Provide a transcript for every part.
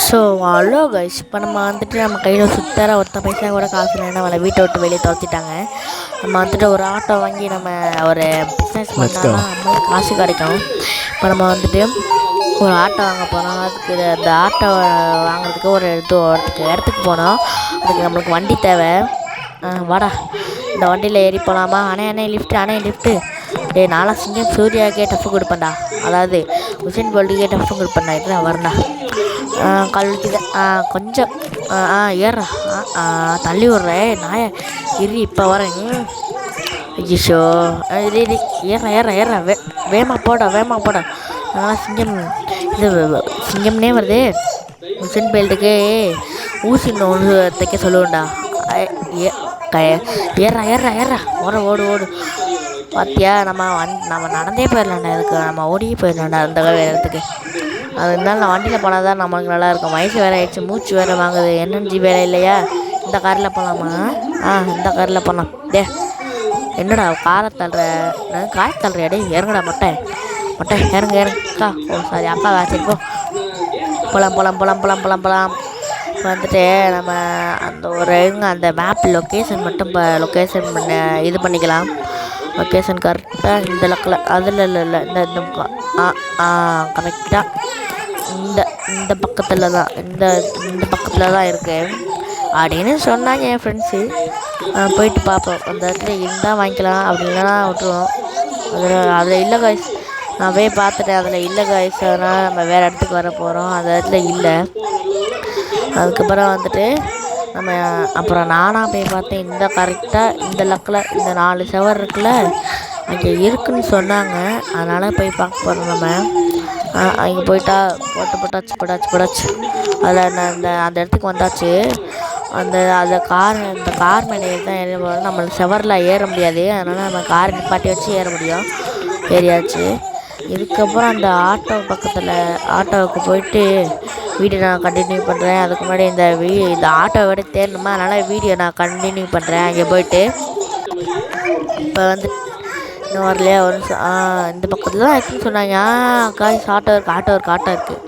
So hello guys, இப்போ நம்ம வந்துட்டு நம்ம கையில் சுத்தர ஒருத்த பைசா கூட காசு இல்லைன்னா அவளை வீட்டை விட்டு வெளியே துரத்திட்டாங்க. நம்ம வந்துட்டு ஒரு ஆட்டோ வாங்கி நம்ம ஒரு பிஸ்னஸ் Let's go. பண்ணால் நம்மளுக்கு காசு கிடைக்கும். இப்போ நம்ம வந்துட்டு ஒரு ஆட்டோ வாங்க போனோம். அதுக்கு அந்த ஆட்டோ வாங்குறதுக்கு ஒரு இடத்துக்கு போனோம். அதுக்கு நம்மளுக்கு வண்டி தேவை. வாடா, இந்த வண்டியில் ஏறி போகலாமா? அண்ணே லிஃப்ட்டு. டேய், நான்லாம் சிங்கம் சூர்யாவுக்கே டஃப்பு கொடுப்பேன்டா. அதாவது உசேன் போல்ட்டுக்கே டஃப்பு கொடுப்பேன்டா. இல்லை வரேன்டா. கழுக்குது கொஞ்சம் ஏறா தள்ளி விட்றேன் நாய இரு, இப்போ வரேன். ஐயோ, இது ஏறா வேமா போட. அதனால் சிங்கம்னே வருது. உசேன் போல்ட்டுக்கு ஊசி ஒன்று தைக்க சொல்லுவேன்டா. ஏறா ஓடு. பார்த்தியா, நம்ம நடந்தே போயிடலாம்டா. இதுக்கு நம்ம ஓடியே போயிடலாம்டா அந்த இடத்துக்கு. அது இருந்தாலும் நான் வண்டியில் போனால் தான் நம்மளுக்கு நல்லாயிருக்கும். வயசு வேறு ஆகிடுச்சு, மூச்சு வேறு வாங்குது, எனர்ஜி வேறு இல்லையா. இந்த காரில் போகலாமா? இந்த காரில் போகலாம். என்னடா காரை தள்ளுறியா? டே இறங்குடா மொட்டை இறங்குக்கா. ஓ சாரி, அப்பா வச்சிருப்போம். போகலாம். வந்துட்டு நம்ம அந்த அந்த மேப் லொக்கேஷன் மட்டும் லொக்கேஷன் இது பண்ணிக்கலாம். லொக்கேஷன் கரெக்டாக இந்த லக்கில் அதில் இல்லை இந்த கரெக்டாக இந்த பக்கத்தில் தான் இருக்குது அப்படின்னு சொன்னாங்க என் ஃப்ரெண்ட்ஸு. போயிட்டு பார்ப்போம். அந்த இடத்துல இருந்தால் வாங்கிக்கலாம், அப்படி இல்லைனா விட்டுருவோம். அதில் இல்லை காய்ஸ், நான் போய் பார்த்துட்டேன். அதில் இல்லை காய்ஸ். அதனால் நம்ம வேறு இடத்துக்கு வர போகிறோம். அந்த இடத்துல இல்லை. அதுக்கப்புறம் வந்துட்டு நம்ம அப்புறம் நானாக போய் பார்த்தேன். இந்த கரெக்டாக இந்த லக்கில் இந்த 4 செவர் இருக்குல்ல, அங்கே இருக்குன்னு சொன்னாங்க. அதனால் போய் பார்க்க போகிறோம். நம்ம அங்கே போயிட்டா போட்டாச்சு. அதில் அந்த இடத்துக்கு வந்தாச்சு. இந்த கார் மேலே தான் ஏற போகிறோம். நம்மளுக்கு செவரில் ஏற முடியாது. அதனால் நம்ம கார் நிப்பாட்டி வச்சு ஏற முடியும். ஏறியாச்சு. இதுக்கப்புறம் அந்த ஆட்டோவுக்கு போயிட்டு வீடியோ நான் கண்டினியூ பண்ணுறேன். அதுக்கு முன்னாடி இந்த ஆட்டோவை விட தேரணுமா, அதனால் வீடியோ நான் கண்டினியூ பண்ணுறேன். அங்கே போயிட்டு இப்போ வந்து இன்னும் வரலையா? ஒரு இந்த பக்கத்தில் தான் இருக்குன்னு சொன்னாங்க. காய்ஸ், ஆட்டோ இருக்குது.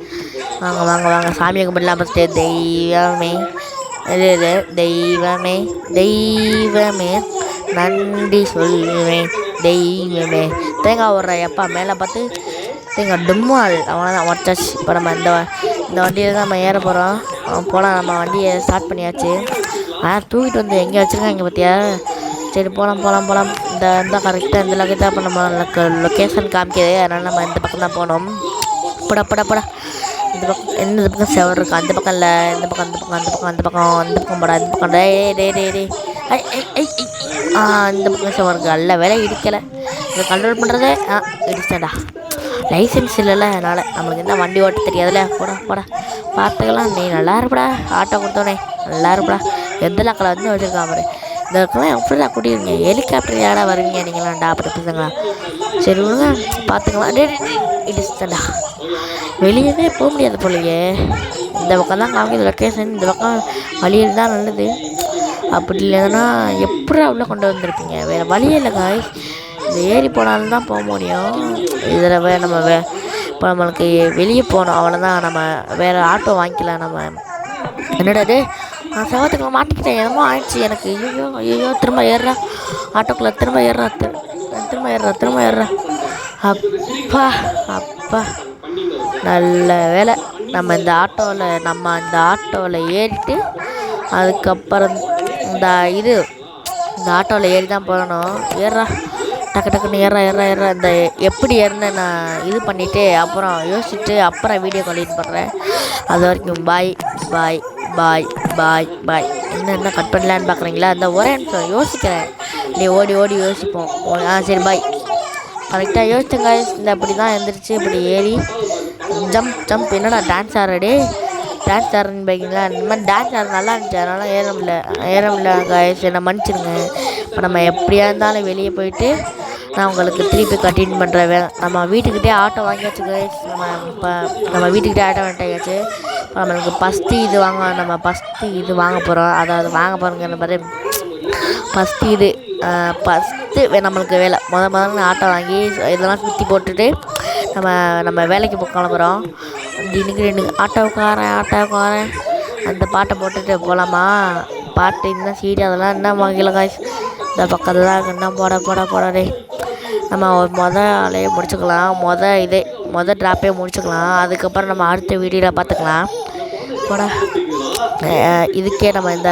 வாங்க சாமியை கும்பிடலாம். ஃபஸ்ட்டு தெய்வமே நன்றி சொல்வேன். தெய்வமே தேங்காய் விட்ற எப்பா மேலே பார்த்து தேங்காய் டும்மாள் அவனை உடச்சாச்சு. இப்போ நம்ம இந்த வண்டியில் தான் நம்ம ஏற போகிறோம். போகலாம். நம்ம வண்டியை ஸ்டார்ட் பண்ணியாச்சு. தூக்கிட்டு வந்து எங்கே வச்சுருக்காங்க பார்த்தியா? சரி போகலாம். இந்த கரெக்டாக இந்த லொக்கேஷன் இப்போ நம்ம லொக்கேஷன் காமிக்கிது. அதனால் நம்ம இந்த பக்கம் தான் போகணும். போடா இந்த பக்கம் செவர் இருக்குது. அந்த பக்கம் இல்லை, இந்த பக்கம் போடா. இந்த பக்கம் டே இந்த பக்கம் செவர் இருக்குது. நல்ல வேலை இடிக்கலை. இதை கண்ட்ரோல் பண்ணுறதே இடிச்சேன்டா. லைசன்ஸ் இல்லைல்ல, அதனால் நம்மளுக்கு என்ன வண்டி ஓட்ட தெரியாதுல்ல. போடா பார்த்துக்கலாம். நீ நல்லா இருப்படா. ஆட்டோ கொடுத்தோடனே நல்லா இருப்படா. எந்த லக்கில் வந்து வச்சுருக்கான் பாரு. இந்த இடத்துலாம் எப்படிடா கூட்டிடுவீங்க? ஹெலிகாப்டர் யாரா வருவீங்க நீங்களாண்டா? அப்படி பேசுங்களா? சரி விடுங்க, பார்த்துக்கலாம். இடிச்சிட்டா. வெளியவே போக முடியாது போலையே. இந்த பக்கம் தான் காமிக்குது லொக்கேஷன். இந்த பக்கம் வழியில் தான் நல்லது. அப்படி இல்லைன்னா எப்படி அவ்வளோ கொண்டு வந்திருப்பீங்க? வேறு வழியே இல்லை காய்ஸ். இந்த ஏறி போனாலும் தான் போக முடியும். இதில் நம்ம இப்போ நம்மளுக்கு வெளியே போகணும். அவ்வளோதான். நம்ம வேறு ஆட்டோ வாங்கிக்கலாம். நம்ம என்னடாது செவத்துக்குள்ள மாட்டிக்கிட்டேன். என்னமோ ஆயிடுச்சு எனக்கு. ஐயோ திரும்ப ஏறுறா ஆட்டோக்குள்ளே. திரும்ப ஏறுறா. அப்பா நல்ல வேலை. நம்ம இந்த ஆட்டோவில் ஏறிட்டு அதுக்கப்புறம் இந்த ஆட்டோவில் ஏறி தான் போகணும். ஏறுறா டக்குன்னு ஏறா. இந்த எப்படி ஏறுன்னு நான் இது பண்ணிவிட்டு அப்புறம் யோசிச்சுட்டு அப்புறம் வீடியோ கண்டினியூ பண்ணுறேன். அது வரைக்கும் பாய். என்ன கட் பண்ணலான்னு பார்க்குறீங்களா? இந்த ஒரே நிமிஷம் யோசிக்கிறேன். நீ ஓடி யோசிப்போம். சரி பாய். கரெக்டாக யோசிச்சங்க. இந்த அப்படி தான் எழுந்திரிச்சு இப்படி ஏறி ஜம்ப். என்னடா டான்ஸ் ஆடுறேன்னு பார்க்கிங்களா? இந்த மாதிரி டான்ஸ் ஆடுற நல்லா இருந்துச்சு. அதனால் ஏற முடியல காய்ஸ், என்ன மன்னிச்சிடுங்க. இப்போ நம்ம எப்படியா இருந்தாலும் வெளியே போயிட்டு நான் உங்களுக்கு திருப்பி கண்டினியூ பண்ணுறேன். நம்ம வீட்டுக்கிட்டே ஆட்டோ வாங்கியாச்சு காய்ஸ். நம்ம வீட்டுக்கிட்டே ஆட்டோ வாங்கியாச்சு. இப்போ நம்மளுக்கு ஃபஸ்ட்டு இது வாங்க போகிறோம். அதாவது வாங்க போகிறோங்கிற மாதிரி ஃபஸ்ட்டு நம்மளுக்கு வேலை முதல்ல ஆட்டோ வாங்கி இதெல்லாம் சுற்றி போட்டுட்டு நம்ம வேலைக்கு கிளம்புறோம். இன்னைக்கு 2 ஆட்டோக்காரன் அந்த பாட்டை போட்டுட்டு போகலாமா? பாட்டு இன்னும் சீடி அதெல்லாம் என்ன வாங்கல காய்ஸ். இந்த பக்கத்தில் தான் என்ன போட நம்ம அலையை முடிச்சுக்கலாம். ட்ராப்பே முடிச்சுக்கலாம். அதுக்கப்புறம் நம்ம அடுத்த வீடியோவில் பார்த்துக்கலாம். போட இதுக்கே நம்ம இந்த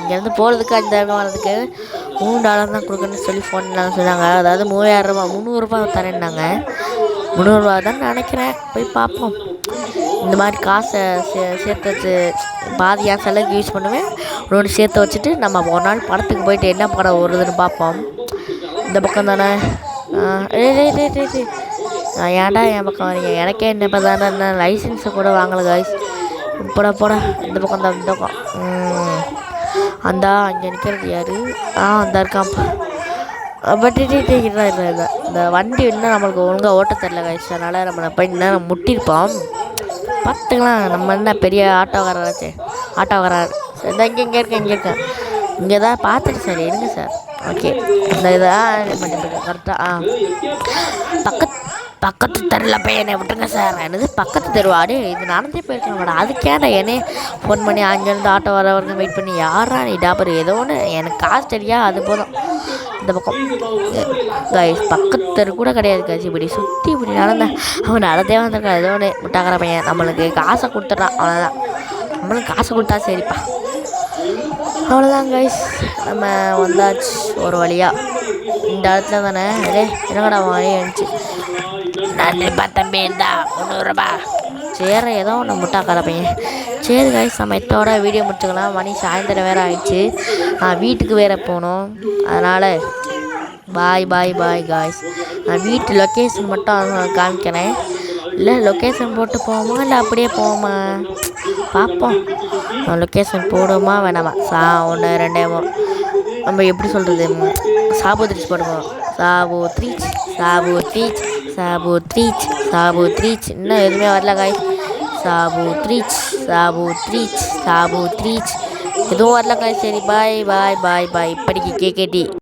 இங்கேருந்து போகிறதுக்கு அந்த வரதுக்கு $3 தான் கொடுக்கணும்னு சொல்லி ஃபோன்லாம் சொன்னாங்க. அதாவது 3000 300 தரேன்னாங்க. 300 தான் நினைக்கிறேன். போய் பார்ப்போம். இந்த மாதிரி காசை சேர்த்து வச்சு பாதி என் செலவுக்கு யூஸ் பண்ணுவேன். இன்னொன்று சேர்த்து வச்சுட்டு நம்ம ஒரு நாள் படத்துக்கு போயிட்டு என்ன படம் வருதுன்னு பார்ப்போம். இந்த பக்கம் தானே ஏன்டா என் பக்கம் வரீங்க? எனக்கே என்ன இப்போ தானே லைசன்ஸை கூட வாங்கலை காய்ஸ். போட இந்த பக்கம் தான். இந்த பக்கம் அந்தா அங்கே நிற்கிறது யார்? அந்த இருக்கான்ப்பா. பட் இந்த வண்டி இன்னும் நம்மளுக்கு ஒழுங்காக ஓட்ட தெரில காய்ஸ். அதனால் நம்ம போய் இன்னும் முட்டியிருப்போம். பார்த்துக்கலாம். நம்ம என்ன பெரிய ஆட்டோக்காரர் இந்த இங்கே இருக்கேன். இங்கே தான் பார்த்துட்டு சார் இருங்க சார். ஓகே இந்த இதாக கரெக்டாக பக்கத்து தெருவில் போய் என்னை விட்டுருங்க சார். என்னது பக்கத்து தெருவாடு? இது நடந்தே போயிருக்கேன் மேடம். அதுக்கேண்டா என்னே ஃபோன் பண்ணி அங்கேருந்து ஆட்டோ வரவங்க வெயிட் பண்ணி யாரா நீ டாப்பர் ஏதோ ஒன்று எனக்கு காசு தெரியா அது போதும். இந்த பக்கம் காய்ஸ் பக்கத்து தெரு கூட கிடையாது காய்ச்சி. இப்படி நடந்தேன். அவன் நடந்தே வந்திருக்கான். ஏதோ ஒன்று முட்டாக்கிற பையன் நம்மளுக்கு காசை கொடுத்துட்றான். அவ்வளோதான். நம்மளுக்கு காசு கொடுத்தா சரிப்பா. அவ்வளோதான் காய்ஸ். நம்ம வந்தாச்சு ஒரு வழியாக. இந்த இடத்துல தானே என்னங்கடா வழி இருந்துச்சு. நன்றிப்பா தம்பி. இருந்தா $300. சரி ஏதோ ஒன்று முட்டாக்கார பையன். சரி காய்ஸ் நம்ம இதோட வீடியோ முடிச்சுக்கலாம். மணி சாயந்தரம் வேறு ஆயிடுச்சு. நான் வீட்டுக்கு வேறு போகணும். அதனால் பாய் காய்ஸ். நான் வீட்டு லொக்கேஷன் மட்டும் காமிக்கிறேன். இல்லை லொக்கேஷன் போட்டு போவோமா இல்லை அப்படியே போவோமா பார்ப்போம். லொக்கேஷன் போடுமா வேணாமா? 1 2 நம்ம எப்படி சொல்கிறது? சாபு த்ரீச் போடுவோம். சாபு த்ரீச் இன்னும் எதுவுமே வரல காய். சாபு த்ரீச் எதுவும் வரல காய். சரி பாய் இப்படிக்கு கேடி.